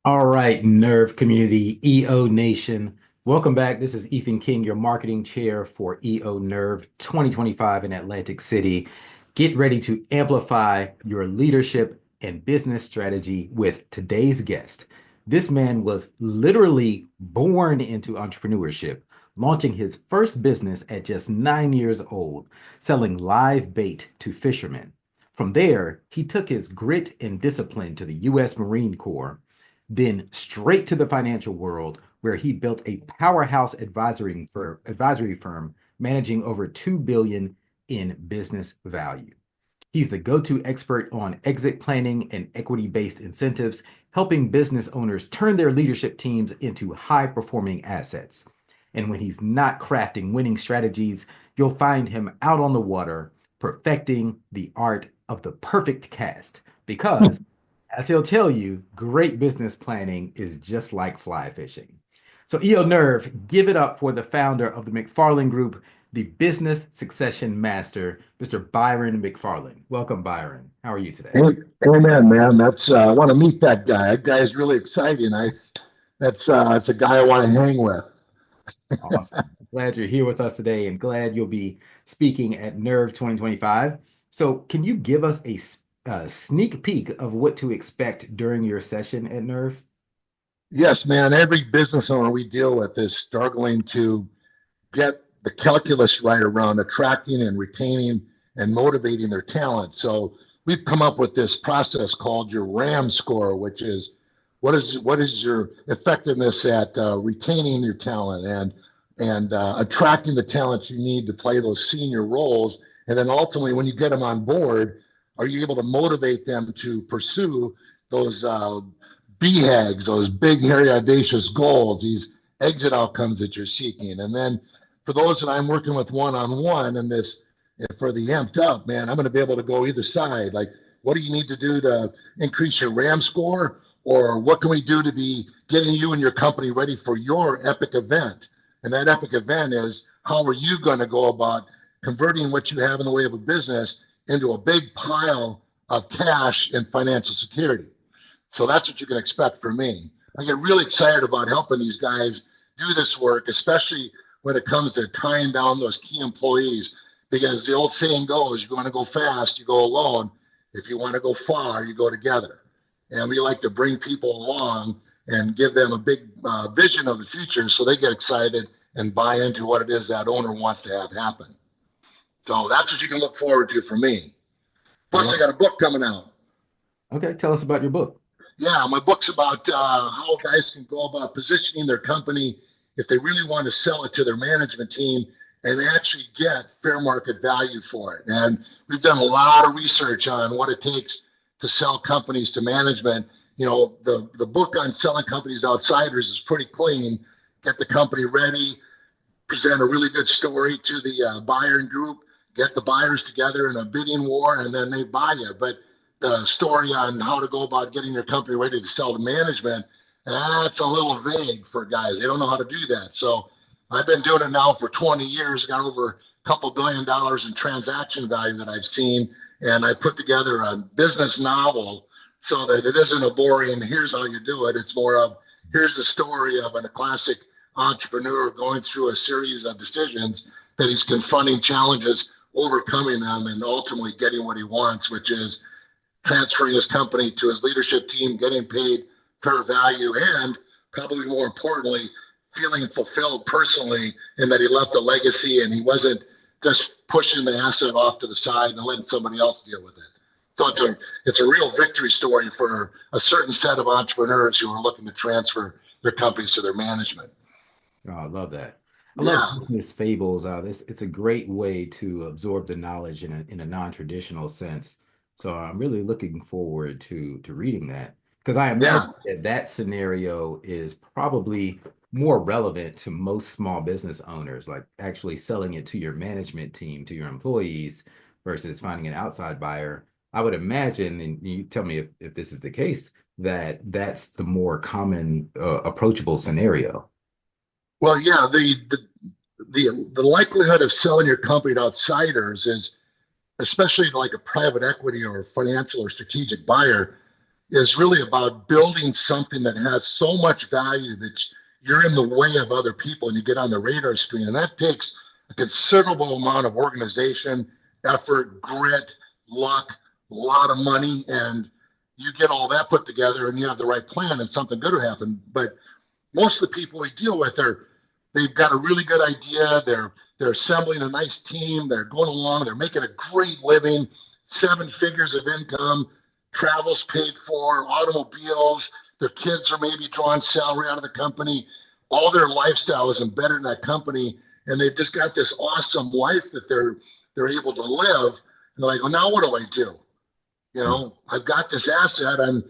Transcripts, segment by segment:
All right, Nerve Community, EO Nation. Welcome back. This is Ethan King, your marketing chair for EO Nerve 2025 in Atlantic City. Get ready to amplify your leadership and business strategy with today's guest. This man was literally born into entrepreneurship, launching his first business at just 9 years old, selling live bait to fishermen. From there, he took his grit and discipline to the U.S. Marine Corps, then straight to the financial world, where he built a powerhouse advisory firm managing over 2 billion in business value. He's the go-to expert on exit planning and equity-based incentives, helping business owners turn their leadership teams into high-performing assets. And when he's not crafting winning strategies, you'll find him out on the water, perfecting the art of the perfect cast. Because, as he'll tell you, great business planning is just like fly fishing. So, EO Nerve, give it up for the founder of the McFarland Group, the business succession master, Mr. Byron McFarland. Welcome, Byron. How are you today? Hey, amen, man. That's I want to meet that guy. That guy is really exciting. That's a guy I want to hang with. Awesome. Glad you're here with us today and glad you'll be speaking at Nerve 2025. So, can you give us a sneak peek of what to expect during your session at Nerve? Yes, man. Every business owner we deal with is struggling to get the calculus right around attracting and retaining and motivating their talent. So we've come up with this process called your RAM score, which is what is your effectiveness at retaining your talent and attracting the talent you need to play those senior roles, and then ultimately when you get them on board, are you able to motivate them to pursue those BHAGs, those big, hairy, audacious goals, these exit outcomes that you're seeking, and then for those that I'm working with one-on-one and this for the amped up, man, I'm going to be able to go either side. Like, what do you need to do to increase your RAM score? Or what can we do to be getting you and your company ready for your epic event? And that epic event is how are you going to go about converting what you have in the way of a business into a big pile of cash and financial security? So that's what you can expect from me. I get really excited about helping these guys do this work, especially when it comes to tying down those key employees. Because the old saying goes, you want to go fast, you go alone. If you want to go far, you go together. And we like to bring people along and give them a big vision of the future so they get excited and buy into what it is that owner wants to have happen. So that's what you can look forward to from me. I Plus, I love got a book coming out. it. Okay, tell us about your book. Yeah, my book's about how guys can go about positioning their company if they really want to sell it to their management team and actually get fair market value for it. And we've done a lot of research on what it takes to sell companies to management. You know, the book on selling companies to outsiders is pretty clean. Get the company ready, present a really good story to the Byron Group, get the buyers together in a bidding war, and then they buy you. But the story on how to go about getting your company ready to sell to management, that's a little vague for guys. They don't know how to do that. So I've been doing it now for 20 years, got over a couple $1 billion in transaction value that I've seen. And I put together a business novel so that it isn't a boring, here's how you do it. It's more of, here's the story of a classic entrepreneur going through a series of decisions that he's confronting challenges, overcoming them, and ultimately getting what he wants, which is transferring his company to his leadership team, getting paid fair value, and probably more importantly, feeling fulfilled personally in that he left a legacy and he wasn't just pushing the asset off to the side and letting somebody else deal with it. So it's a real victory story for a certain set of entrepreneurs who are looking to transfer their companies to their management. Oh, I love that. I love Yeah, business fables. It's a great way to absorb the knowledge in a non-traditional sense. So I'm really looking forward to reading that because I yeah. imagine that that scenario is probably more relevant to most small business owners, like actually selling it to your management team, to your employees, versus finding an outside buyer. I would imagine, and you tell me if this is the case, that that's the more common, approachable scenario. Well, yeah, the likelihood of selling your company to outsiders is, especially like a private equity or financial or strategic buyer, is really about building something that has so much value that you're in the way of other people and you get on the radar screen. And that takes a considerable amount of organization, effort, grit, luck, a lot of money, and you get all that put together and you have the right plan and something good will happen. But most of the people we deal with they've got a really good idea. They're assembling a nice team. They're going along. They're making a great living, 7 figures of income, travels paid for, automobiles. Their kids are maybe drawing salary out of the company. All their lifestyle is embedded in that company, and they've just got this awesome life that they're able to live. And they're like, well, now what do I do? You know, I've got this asset. I'm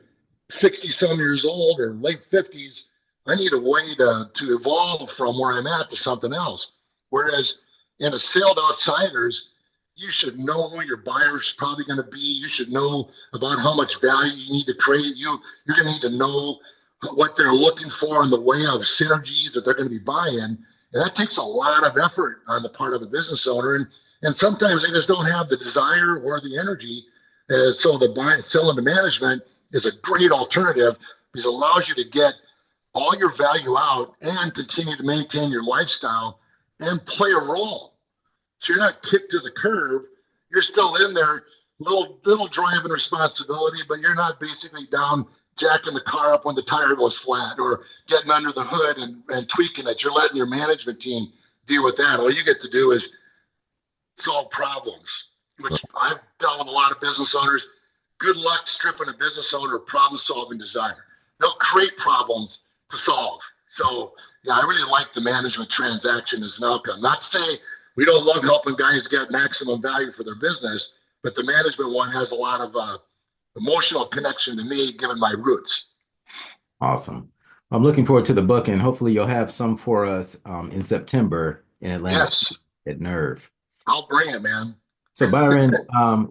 60-some years old or late 50s. I need a way to evolve from where I'm at to something else. Whereas in a sailed outsiders, you should know who your buyer's probably going to be. You should know about how much value you need to create. You're going to need to know what they're looking for in the way of synergies that they're going to be buying. And that takes a lot of effort on the part of the business owner. And sometimes they just don't have the desire or the energy. So the selling to management is a great alternative because it allows you to get all your value out and continue to maintain your lifestyle and play a role. So you're not kicked to the curb. You're still in there, little driving responsibility, but you're not basically down jacking the car up when the tire goes flat or getting under the hood and tweaking it. You're letting your management team deal with that. All you get to do is solve problems, which I've dealt with a lot of business owners. Good luck stripping a business owner of problem-solving desire. They'll create problems to solve. So yeah, I really like the management transaction as an outcome. Not to say we don't love helping guys get maximum value for their business, but the management one has a lot of emotional connection to me, given my roots. Awesome. I'm looking forward to the book, and hopefully you'll have some for us in September in Atlanta. Yes, at Nerve. I'll bring it, man. So Byron,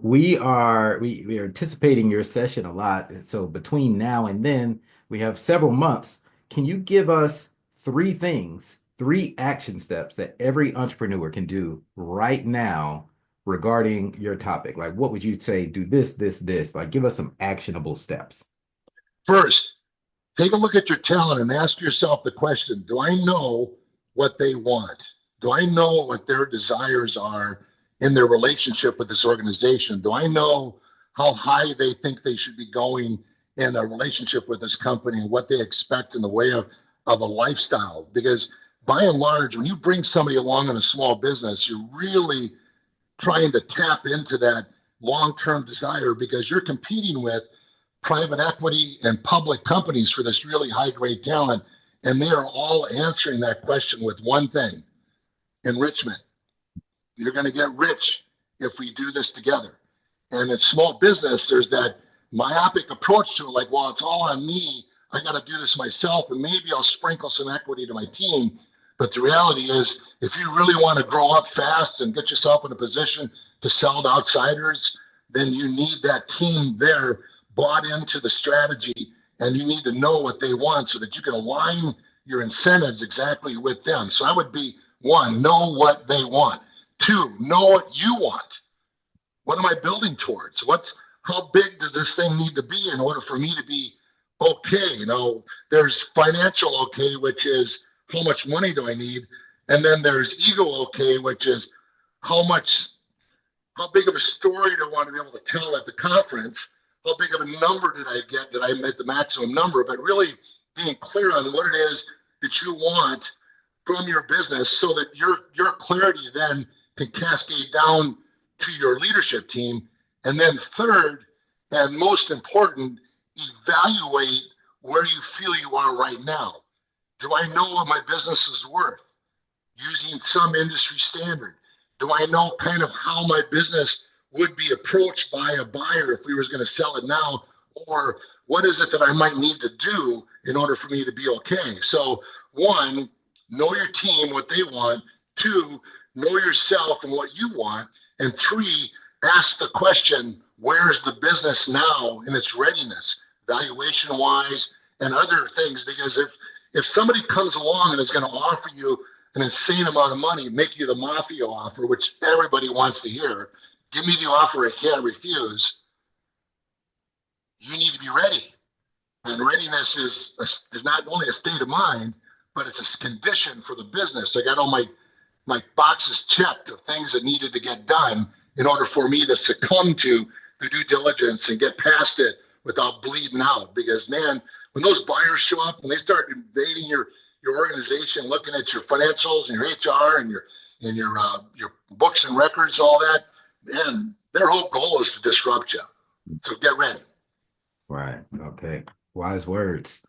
we are anticipating your session a lot. So between now and then, we have several months. Can you give us 3 things, 3 action steps that every entrepreneur can do right now regarding your topic? Like, what would you say? Do this, this, this. Like, give us some actionable steps. First, take a look at your talent and ask yourself the question, do I know what they want? Do I know what their desires are in their relationship with this organization? Do I know how high they think they should be going in a relationship with this company and what they expect in the way of a lifestyle? Because by and large, when you bring somebody along in a small business, you're really trying to tap into that long-term desire because you're competing with private equity and public companies for this really high-grade talent, and they are all answering that question with one thing: enrichment. You're going to get rich if we do this together. And in small business, there's that myopic approach to it, like, well, it's all on me. I got to do this myself, and maybe I'll sprinkle some equity to my team. But the reality is, if you really want to grow up fast and get yourself in a position to sell to outsiders, then you need that team there bought into the strategy, and you need to know what they want so that you can align your incentives exactly with them. So I would be, 1, know what they want. 2, know what you want. What am I building towards? How big does this thing need to be in order for me to be okay? You know, there's financial okay, which is how much money do I need? And then there's ego okay, which is how big of a story do I want to be able to tell at the conference? How big of a number did I get? Did I make the maximum number? But really being clear on what it is that you want from your business so that your clarity then can cascade down to your leadership team. And then 3rd, and most important, evaluate where you feel you are right now. Do I know what my business is worth using some industry standard? Do I know kind of how my business would be approached by a buyer if we was going to sell it now? Or what is it that I might need to do in order for me to be okay? So 1, know your team, what they want. 2, know yourself and what you want. And 3, ask the question, where is the business now in its readiness, valuation wise and other things? Because if somebody comes along and is going to offer you an insane amount of money, make you the mafia offer, which everybody wants to hear, give me the offer I can't refuse, you need to be ready. And readiness is not only a state of mind, but it's a condition for the business. I got all my boxes checked of things that needed to get done in order for me to succumb to the due diligence and get past it without bleeding out. Because man, when those buyers show up and they start invading your organization, looking at your financials and your HR and your books and records, all that, man, their whole goal is to disrupt you. So get ready. Right. Okay. Wise words.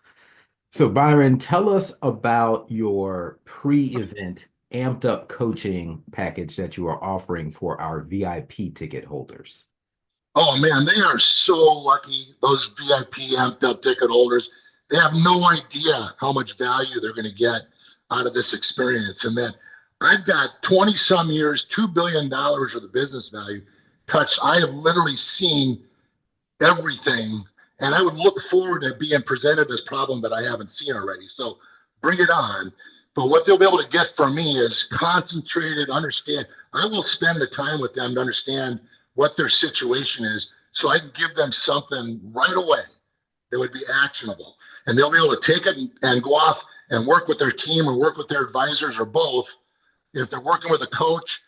So Byron, tell us about your pre-event amped up coaching package that you are offering for our VIP ticket holders. Oh man, they are so lucky, those VIP amped up ticket holders. They have no idea how much value they're going to get out of this experience. And that I've got 20 some years, $2 billion worth of business value touched. I have literally seen everything, and I would look forward to being presented this problem that I haven't seen already. So bring it on. But what they'll be able to get from me is concentrated, understand. I will spend the time with them to understand what their situation is so I can give them something right away that would be actionable. And they'll be able to take it and go off and work with their team or work with their advisors or both. If they're working with a coach,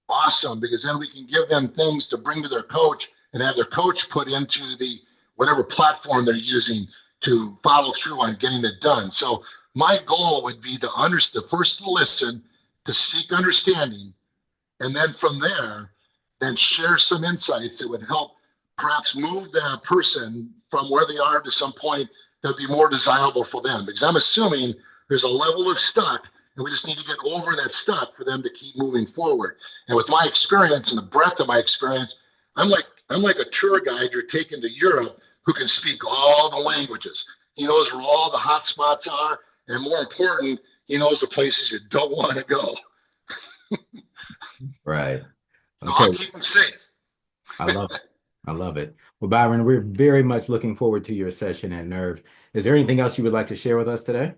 awesome, because then we can give them things to bring to their coach and have their coach put into the whatever platform they're using to follow through on getting it done. So my goal would be to understand, first to listen, to seek understanding, and then from there, then share some insights that would help perhaps move that person from where they are to some point that would be more desirable for them. Because I'm assuming there's a level of stuck, and we just need to get over that stuck for them to keep moving forward. And with my experience and the breadth of my experience, I'm like a tour guide you're taking to Europe who can speak all the languages. He knows where all the hot spots are, and more important, he knows the places you don't want to go. Right. So Okay. I'll keep them safe. I love it. I love it. Well, Byron, we're very much looking forward to your session at Nerve. Is there anything else you would like to share with us today?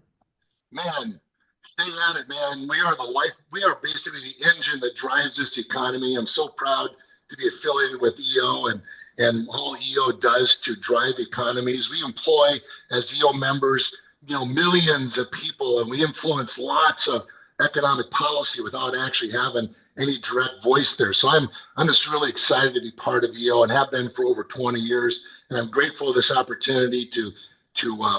Man, stay at it, man. We are the life. We are basically the engine that drives this economy. I'm so proud to be affiliated with EO and all EO does to drive economies. We employ as EO members, millions of people, and we influence lots of economic policy without actually having any direct voice there. So I'm just really excited to be part of EO and have been for over 20 years. And I'm grateful for this opportunity to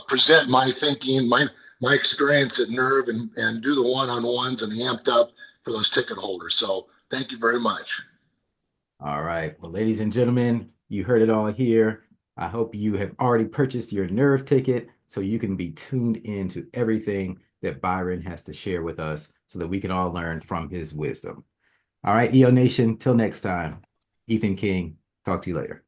present my thinking, my experience at Nerve and do the one-on-ones and the amped up for those ticket holders. So thank you very much. All right. Well, ladies and gentlemen, you heard it all here. I hope you have already purchased your Nerve ticket so you can be tuned into everything that Byron has to share with us so that we can all learn from his wisdom. All right, EO Nation, till next time. Ethan King, talk to you later.